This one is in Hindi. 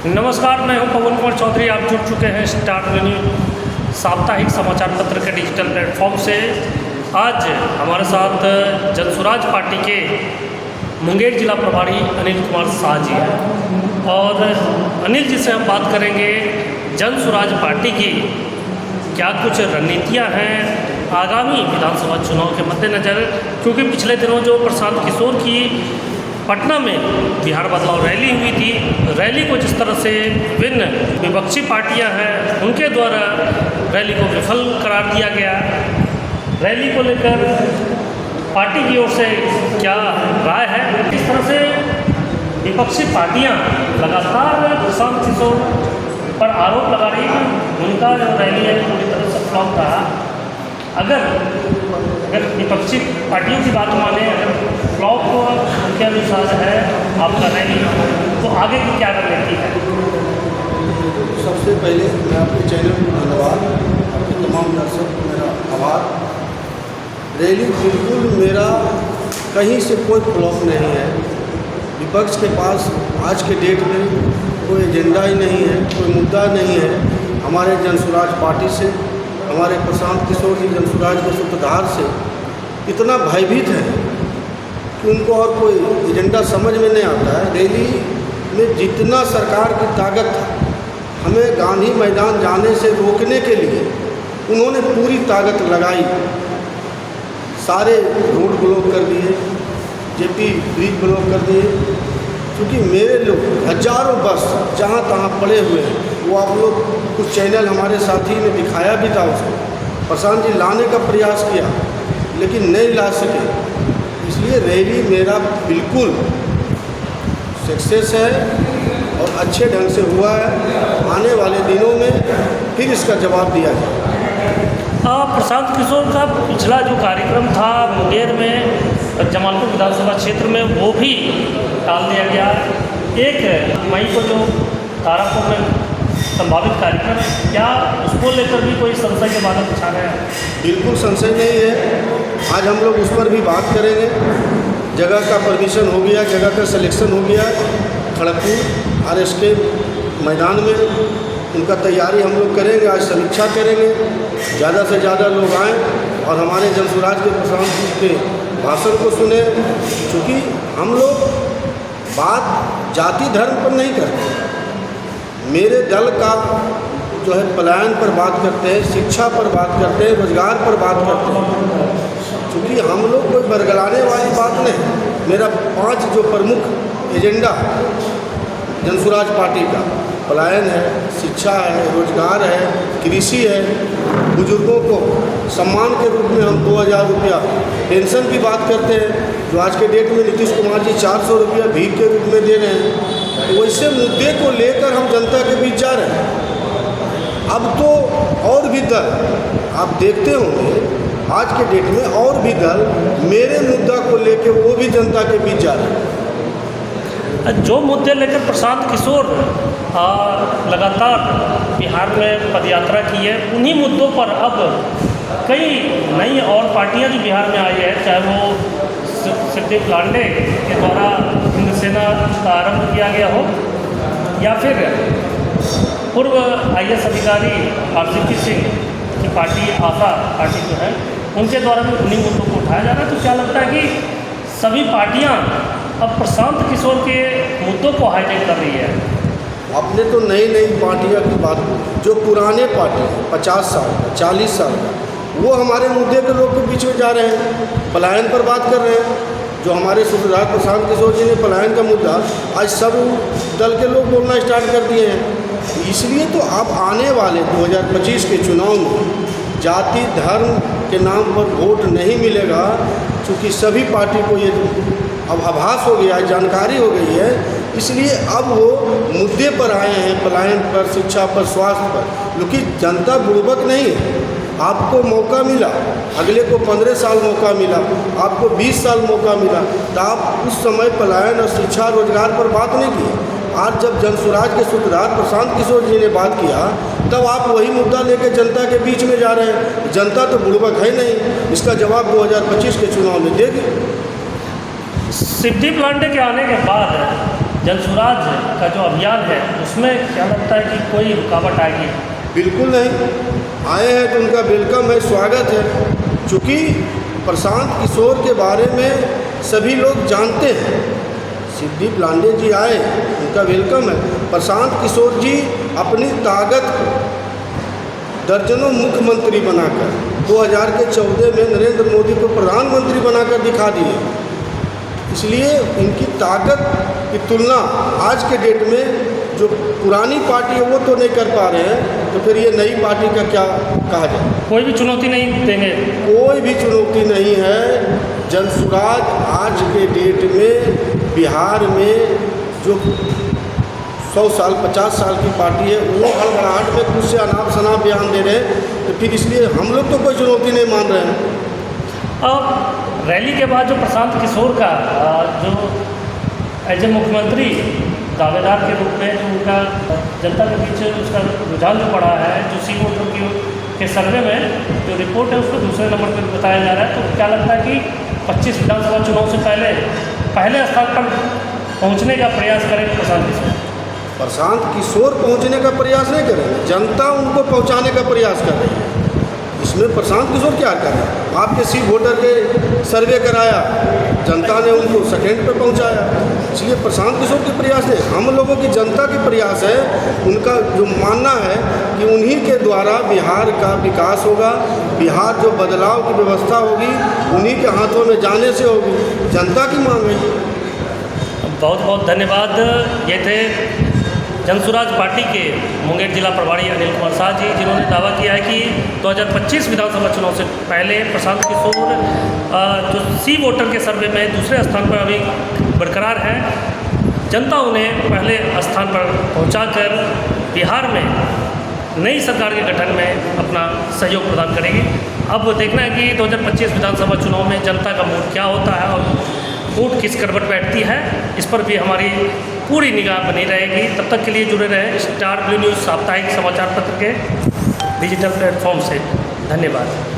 नमस्कार, मैं हूं पवन कुमार चौधरी। आप जुड़ चुके हैं स्टार न्यूज़ साप्ताहिक समाचार पत्र के डिजिटल प्लेटफॉर्म से। आज हमारे साथ जनसुराज पार्टी के मुंगेर जिला प्रभारी अनिल कुमार शाह जी हैं और अनिल जी से हम बात करेंगे जनसुराज पार्टी की क्या कुछ रणनीतियां हैं आगामी विधानसभा चुनाव के मद्देनज़र, क्योंकि पिछले दिनों जो प्रशांत किशोर की पटना में बिहार बदलाव रैली हुई थी, रैली को जिस तरह से विभिन्न विपक्षी पार्टियां हैं उनके द्वारा रैली को विफल करार दिया गया, रैली को लेकर पार्टी की ओर से क्या राय है, इस तरह से विपक्षी पार्टियां लगातार प्रशांत किशोर पर आरोप लगा रही कि उनका जो रैली है पूरी तरह से फ्लॉप रहा। अगर विपक्षी पार्टियों की बात माने, अगर फ्लॉप उनके अनुसार है आपका रैली, तो आगे की क्या रणनीति है? सबसे पहले मैं आपके चैनल को धन्यवाद, आपके तमाम दर्शक को मेरा आभार। रैली बिल्कुल मेरा कहीं से कोई फ्लॉप नहीं है। विपक्ष के पास आज के डेट में कोई एजेंडा ही नहीं है, कोई मुद्दा नहीं है। हमारे जनसुराज पार्टी से, हमारे प्रशांत किशोर जी जनसुराज के सूत्रधार से इतना भयभीत है कि उनको और कोई एजेंडा समझ में नहीं आता है। रैली में जितना सरकार की ताकत था, हमें गांधी मैदान जाने से रोकने के लिए उन्होंने पूरी ताकत लगाई। सारे रोड ब्लॉक कर दिए, जेपी ब्रिज ब्लॉक कर दिए, क्योंकि मेरे लोग हजारों बस जहाँ तहाँ पड़े हुए हैं। वो आप लोग कुछ चैनल हमारे साथी ने दिखाया भी था, उसको प्रशांत जी लाने का प्रयास किया लेकिन नहीं ला सके। इसलिए रैली मेरा बिल्कुल सक्सेस है और अच्छे ढंग से हुआ है। आने वाले दिनों में फिर इसका जवाब दिया जाए। प्रशांत किशोर का पिछला जो कार्यक्रम था मुंगेर में जमालपुर विधानसभा क्षेत्र में, वो भी टाल दिया गया। 1 मई को जो तारापुर में संभावित कार्यक्रम है, क्या उसको लेकर भी कोई संशय के बादल छा रहे हैं? बिल्कुल संशय नहीं है। आज हम लोग उस पर भी बात करेंगे। जगह का परमिशन हो गया, जगह का सिलेक्शन हो गया। खड़गपुर RSK मैदान में उनका तैयारी हम लोग करेंगे। आज समीक्षा करेंगे, ज़्यादा से ज़्यादा लोग आएँ और हमारे जनसुराज के प्रशांत जी के भाषण को सुने। क्योंकि हम लोग बात जाति धर्म पर नहीं करते। मेरे दल का जो है पलायन पर बात करते हैं, शिक्षा पर बात करते हैं, रोजगार पर बात करते हैं। क्योंकि हम लोग कोई बरगलाने वाली बात नहीं। मेरा 5 जो प्रमुख एजेंडा जनसुराज पार्टी का पलायन है, शिक्षा है, रोजगार है, कृषि है, बुजुर्गों को सम्मान के रूप में हम 2000 रुपया पेंशन की बात करते हैं, जो आज के डेट में नीतीश कुमार जी 400 रुपया भीख के रूप में दे रहे हैं। वैसे मुद्दे को लेकर हम जनता के बीच जा रहे हैं। अब तो और भी दल आप देखते होंगे आज के डेट में, और भी दल मेरे मुद्दा को लेकर वो भी जनता के बीच जा रहे हैं। जो मुद्दे लेकर प्रशांत किशोर लगातार बिहार में पदयात्रा की है, उन्हीं मुद्दों पर अब कई नई और पार्टियां जो बिहार में आई है, चाहे वो सिद्दीप लांडे के द्वारा हिंद सेना का आरंभ किया गया हो, या फिर पूर्व IAS अधिकारी RCP सिंह की पार्टी आशा पार्टी जो है, उनके द्वारा भी उन्हीं मुद्दों को उठाया जा रहा है। तो क्या लगता है कि सभी पार्टियां अब प्रशांत किशोर के मुद्दों को हाईलाइट कर रही है? आपने तो नई नई पार्टियां की बात की, जो पुराने पार्टी 50 साल 40 साल वो हमारे मुद्दे के लोग के बीच में जा रहे हैं, पलायन पर बात कर रहे हैं। जो हमारे सूत्रधार प्रशांत किशोर जी ने पलायन का मुद्दा आज सब दल के लोग बोलना स्टार्ट कर दिए हैं। इसलिए तो अब आने वाले 2025 के चुनाव में जाति धर्म के नाम पर वोट नहीं मिलेगा, क्योंकि सभी पार्टी को ये अब आभास हो गया है, जानकारी हो गई है। इसलिए अब वो मुद्दे पर आए हैं, पलायन पर, शिक्षा पर, स्वास्थ्य पर। क्योंकि जनता बुड़बक नहीं है। आपको मौका मिला, अगले को 15 साल मौका मिला, आपको 20 साल मौका मिला, तो आप उस समय पलायन और शिक्षा रोजगार पर बात नहीं की। आज जब जनसुराज के सूत्रधार प्रशांत किशोर जी ने बात किया, तब आप वही मुद्दा लेकर जनता के बीच में जा रहे हैं। जनता तो बुड़बक है नहीं, इसका जवाब 2025 के चुनाव में देगी। सिद्दीप लांडे के आने के बाद जनसुराज का जो अभियान है उसमें क्या लगता है कि कोई रुकावट आएगी? बिल्कुल नहीं, आए हैं तो उनका वेलकम है, स्वागत है। चूँकि प्रशांत किशोर के बारे में सभी लोग जानते हैं, सिद्दीप लांडे जी आए, उनका वेलकम है। प्रशांत किशोर जी अपनी ताकत को दर्जनों मुख्यमंत्री बनाकर 2014 में नरेंद्र मोदी को प्रधानमंत्री बनाकर दिखा दिए। इसलिए इनकी ताकत की तुलना आज के डेट में जो पुरानी पार्टी है वो तो नहीं कर पा रहे हैं, तो फिर ये नई पार्टी का क्या कहा जाए? कोई भी चुनौती नहीं देंगे? कोई भी चुनौती नहीं है। जनसुराज आज के डेट में बिहार में जो 100 साल 50 साल की पार्टी है वो हड़बड़ाहट में कुछ से अनाप शनाप बयान दे रहे हैं, तो फिर इसलिए हम लोग तो कोई चुनौती नहीं मान रहे हैं। अब रैली के बाद जो प्रशांत किशोर का जो एज ए मुख्यमंत्री दावेदार के रूप में जो उनका जनता के बीच उसका रुझान जो पड़ा है, जो सी वोटर के सर्वे में जो रिपोर्ट है उसको दूसरे नंबर पर बताया जा रहा है, तो क्या लगता है कि 25 विधानसभा चुनाव से पहले स्थान पर पहुंचने का प्रयास करें प्रशांत किशोर? प्रशांत किशोर पहुंचने का प्रयास नहीं करेंगे, जनता उनको पहुंचाने का प्रयास कर रही है। इसमें प्रशांत किशोर क्या कर रहे हैं? आपके सी वोटर के सर्वे कराया, जनता ने उनको सेकेंड पे पहुंचाया, इसलिए प्रशांत किशोर के प्रयास नहीं, हम लोगों की जनता के प्रयास है। उनका जो मानना है कि उन्हीं के द्वारा बिहार का विकास होगा, बिहार जो बदलाव की व्यवस्था होगी उन्हीं के हाथों में जाने से होगी, जनता की मांग है। बहुत बहुत धन्यवाद। ये थे जनसुराज पार्टी के मुंगेर जिला प्रभारी अनिल कुमार शाह जी, जिन्होंने दावा किया है कि 2025 विधानसभा चुनाव से पहले प्रशांत किशोर जो सी वोटर के सर्वे में दूसरे स्थान पर अभी बरकरार है, जनता उन्हें पहले स्थान पर पहुंचाकर बिहार में नई सरकार के गठन में अपना सहयोग प्रदान करेगी। अब देखना है कि 2025 विधानसभा चुनाव में जनता का मूड क्या होता है और वोट किस करवट बैठती है, इस पर भी हमारी पूरी निगाह बनी रहेगी। तब तक के लिए जुड़े रहें स्टार ब्लू न्यूज़ साप्ताहिक समाचार पत्र के डिजिटल प्लेटफॉर्म से। धन्यवाद।